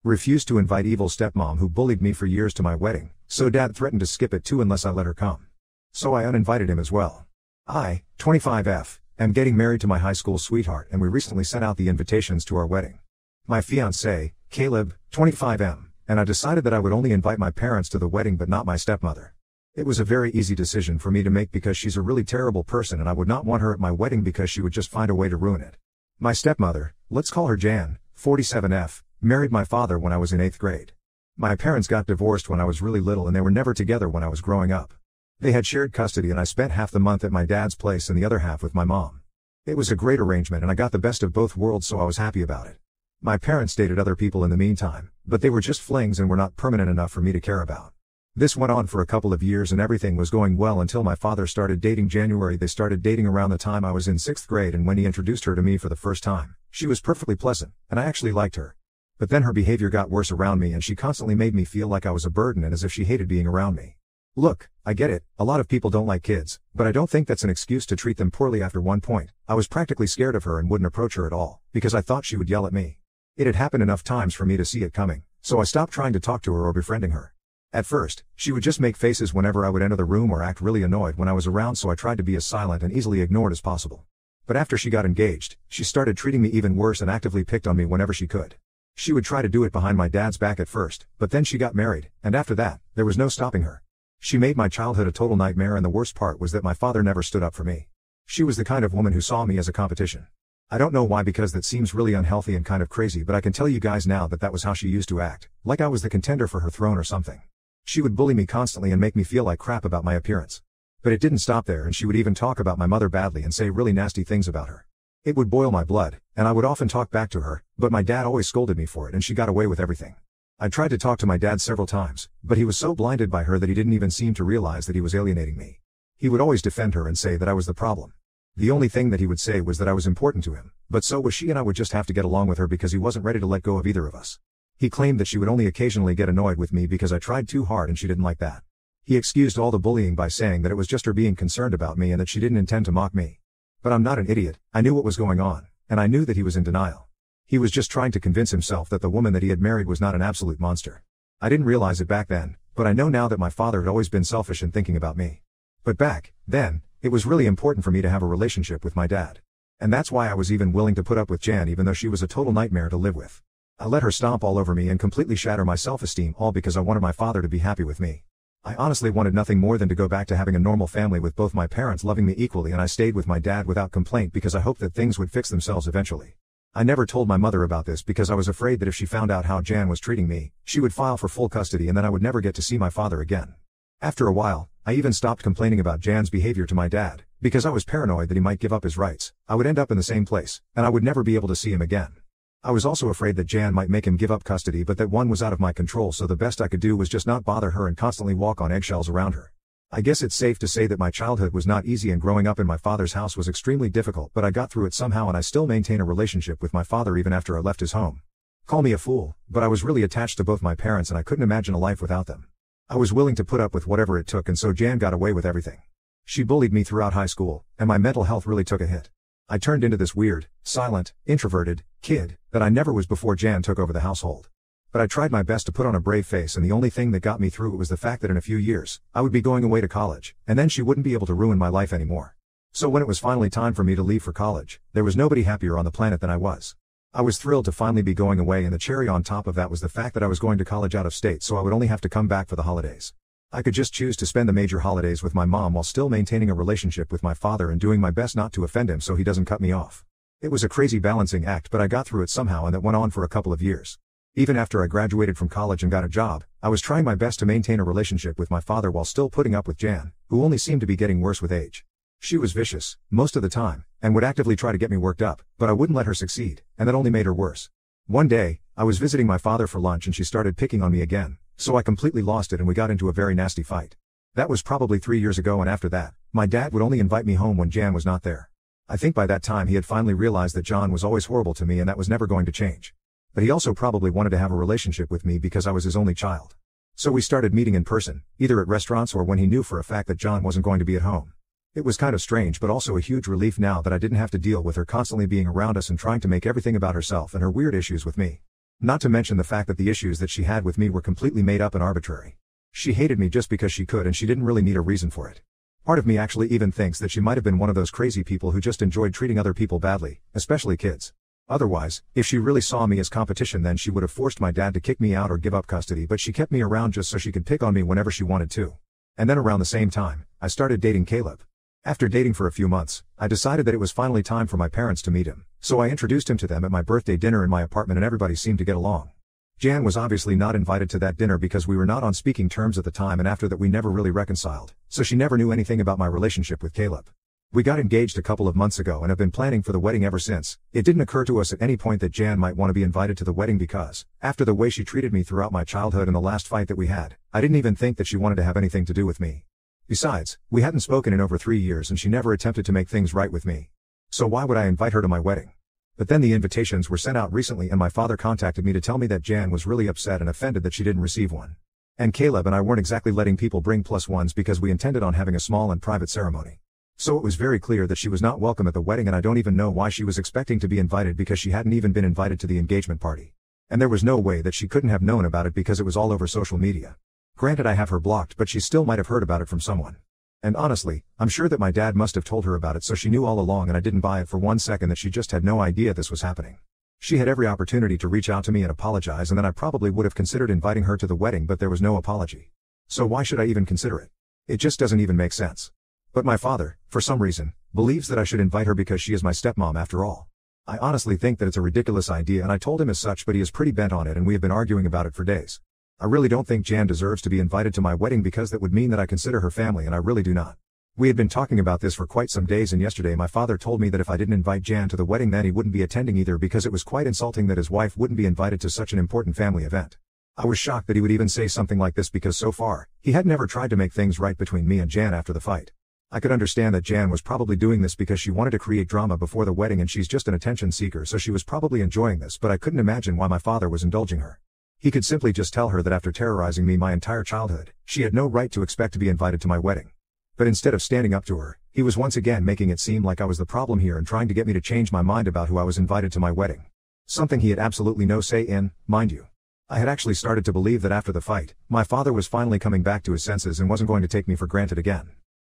Refused to invite evil stepmom who bullied me for years to my wedding, so dad threatened to skip it too unless I let her come. So I uninvited him as well. I, 25F, am getting married to my high school sweetheart and we recently sent out the invitations to our wedding. My fiancé, Caleb, 25M, and I decided that I would only invite my parents to the wedding but not my stepmother. It was a very easy decision for me to make because she's a really terrible person and I would not want her at my wedding because she would just find a way to ruin it. My stepmother, let's call her Jan, 47F, married my father when I was in 8th grade. My parents got divorced when I was really little and they were never together when I was growing up. They had shared custody and I spent half the month at my dad's place and the other half with my mom. It was a great arrangement and I got the best of both worlds, so I was happy about it. My parents dated other people in the meantime, but they were just flings and were not permanent enough for me to care about. This went on for a couple of years and everything was going well until my father started dating January. They started dating around the time I was in 6th grade, and when he introduced her to me for the first time, she was perfectly pleasant, and I actually liked her. But then her behavior got worse around me and she constantly made me feel like I was a burden and as if she hated being around me. Look, I get it, a lot of people don't like kids, but I don't think that's an excuse to treat them poorly. After one point, I was practically scared of her and wouldn't approach her at all, because I thought she would yell at me. It had happened enough times for me to see it coming, so I stopped trying to talk to her or befriending her. At first, she would just make faces whenever I would enter the room or act really annoyed when I was around, so I tried to be as silent and easily ignored as possible. But after she got engaged, she started treating me even worse and actively picked on me whenever she could. She would try to do it behind my dad's back at first, but then she got married, and after that, there was no stopping her. She made my childhood a total nightmare, and the worst part was that my father never stood up for me. She was the kind of woman who saw me as a competition. I don't know why, because that seems really unhealthy and kind of crazy, but I can tell you guys now that that was how she used to act, like I was the contender for her throne or something. She would bully me constantly and make me feel like crap about my appearance. But it didn't stop there, and she would even talk about my mother badly and say really nasty things about her. It would boil my blood, and I would often talk back to her, but my dad always scolded me for it and she got away with everything. I tried to talk to my dad several times, but he was so blinded by her that he didn't even seem to realize that he was alienating me. He would always defend her and say that I was the problem. The only thing that he would say was that I was important to him, but so was she, and I would just have to get along with her because he wasn't ready to let go of either of us. He claimed that she would only occasionally get annoyed with me because I tried too hard and she didn't like that. He excused all the bullying by saying that it was just her being concerned about me and that she didn't intend to mock me. But I'm not an idiot, I knew what was going on, and I knew that he was in denial. He was just trying to convince himself that the woman that he had married was not an absolute monster. I didn't realize it back then, but I know now that my father had always been selfish in thinking about me. But back then, it was really important for me to have a relationship with my dad. And that's why I was even willing to put up with Jan, even though she was a total nightmare to live with. I let her stomp all over me and completely shatter my self-esteem, all because I wanted my father to be happy with me. I honestly wanted nothing more than to go back to having a normal family with both my parents loving me equally, and I stayed with my dad without complaint because I hoped that things would fix themselves eventually. I never told my mother about this because I was afraid that if she found out how Jan was treating me, she would file for full custody and then I would never get to see my father again. After a while, I even stopped complaining about Jan's behavior to my dad, because I was paranoid that he might give up his rights, I would end up in the same place, and I would never be able to see him again. I was also afraid that Jan might make him give up custody, but that one was out of my control, so the best I could do was just not bother her and constantly walk on eggshells around her. I guess it's safe to say that my childhood was not easy and growing up in my father's house was extremely difficult, but I got through it somehow and I still maintain a relationship with my father even after I left his home. Call me a fool, but I was really attached to both my parents and I couldn't imagine a life without them. I was willing to put up with whatever it took, and so Jan got away with everything. She bullied me throughout high school, and my mental health really took a hit. I turned into this weird, silent, introverted kid that I never was before Jan took over the household. But I tried my best to put on a brave face, and the only thing that got me through it was the fact that in a few years, I would be going away to college, and then she wouldn't be able to ruin my life anymore. So when it was finally time for me to leave for college, there was nobody happier on the planet than I was. I was thrilled to finally be going away, and the cherry on top of that was the fact that I was going to college out of state, so I would only have to come back for the holidays. I could just choose to spend the major holidays with my mom while still maintaining a relationship with my father and doing my best not to offend him so he doesn't cut me off. It was a crazy balancing act, but I got through it somehow, and that went on for a couple of years. Even after I graduated from college and got a job, I was trying my best to maintain a relationship with my father while still putting up with Jan, who only seemed to be getting worse with age. She was vicious, most of the time, and would actively try to get me worked up, but I wouldn't let her succeed, and that only made her worse. One day, I was visiting my father for lunch and she started picking on me again, so I completely lost it and we got into a very nasty fight. That was probably 3 years ago, and after that, my dad would only invite me home when Jan was not there. I think by that time he had finally realized that Jan was always horrible to me and that was never going to change. But he also probably wanted to have a relationship with me because I was his only child. So we started meeting in person, either at restaurants or when he knew for a fact that Jan wasn't going to be at home. It was kind of strange, but also a huge relief now that I didn't have to deal with her constantly being around us and trying to make everything about herself and her weird issues with me. Not to mention the fact that the issues that she had with me were completely made up and arbitrary. She hated me just because she could and she didn't really need a reason for it. Part of me actually even thinks that she might have been one of those crazy people who just enjoyed treating other people badly, especially kids. Otherwise, if she really saw me as competition, then she would have forced my dad to kick me out or give up custody, but she kept me around just so she could pick on me whenever she wanted to. And then around the same time, I started dating Caleb. After dating for a few months, I decided that it was finally time for my parents to meet him, so I introduced him to them at my birthday dinner in my apartment and everybody seemed to get along. Jan was obviously not invited to that dinner because we were not on speaking terms at the time, and after that we never really reconciled, so she never knew anything about my relationship with Caleb. We got engaged a couple of months ago and have been planning for the wedding ever since. It didn't occur to us at any point that Jan might want to be invited to the wedding because, after the way she treated me throughout my childhood and the last fight that we had, I didn't even think that she wanted to have anything to do with me. Besides, we hadn't spoken in over 3 years and she never attempted to make things right with me. So why would I invite her to my wedding? But then the invitations were sent out recently and my father contacted me to tell me that Jan was really upset and offended that she didn't receive one. And Caleb and I weren't exactly letting people bring +1s because we intended on having a small and private ceremony. So it was very clear that she was not welcome at the wedding, and I don't even know why she was expecting to be invited because she hadn't even been invited to the engagement party. And there was no way that she couldn't have known about it because it was all over social media. Granted, I have her blocked, but she still might have heard about it from someone. And honestly, I'm sure that my dad must have told her about it, so she knew all along, and I didn't buy it for 1 second that she just had no idea this was happening. She had every opportunity to reach out to me and apologize, and then I probably would have considered inviting her to the wedding, but there was no apology. So why should I even consider it? It just doesn't even make sense. But my father, for some reason, believes that I should invite her because she is my stepmom after all. I honestly think that it's a ridiculous idea, and I told him as such, but he is pretty bent on it and we have been arguing about it for days. I really don't think Jan deserves to be invited to my wedding because that would mean that I consider her family, and I really do not. We had been talking about this for quite some days, and yesterday my father told me that if I didn't invite Jan to the wedding then he wouldn't be attending either because it was quite insulting that his wife wouldn't be invited to such an important family event. I was shocked that he would even say something like this because so far, he had never tried to make things right between me and Jan after the fight. I could understand that Jan was probably doing this because she wanted to create drama before the wedding and she's just an attention seeker, so she was probably enjoying this, but I couldn't imagine why my father was indulging her. He could simply just tell her that after terrorizing me my entire childhood, she had no right to expect to be invited to my wedding. But instead of standing up to her, he was once again making it seem like I was the problem here and trying to get me to change my mind about who I was invited to my wedding. Something he had absolutely no say in, mind you. I had actually started to believe that after the fight, my father was finally coming back to his senses and wasn't going to take me for granted again.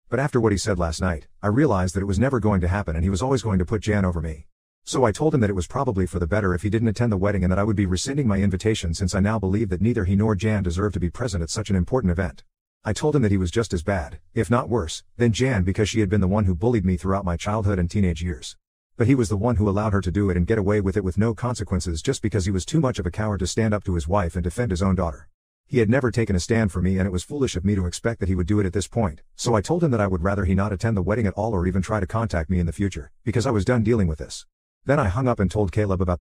But after what he said last night, I realized that it was never going to happen and he was always going to put Jan over me. So I told him that it was probably for the better if he didn't attend the wedding and that I would be rescinding my invitation since I now believe that neither he nor Jan deserved to be present at such an important event. I told him that he was just as bad, if not worse, than Jan because she had been the one who bullied me throughout my childhood and teenage years. But he was the one who allowed her to do it and get away with it with no consequences just because he was too much of a coward to stand up to his wife and defend his own daughter. He had never taken a stand for me and it was foolish of me to expect that he would do it at this point, so I told him that I would rather he not attend the wedding at all or even try to contact me in the future, because I was done dealing with this. Then I hung up and told Caleb about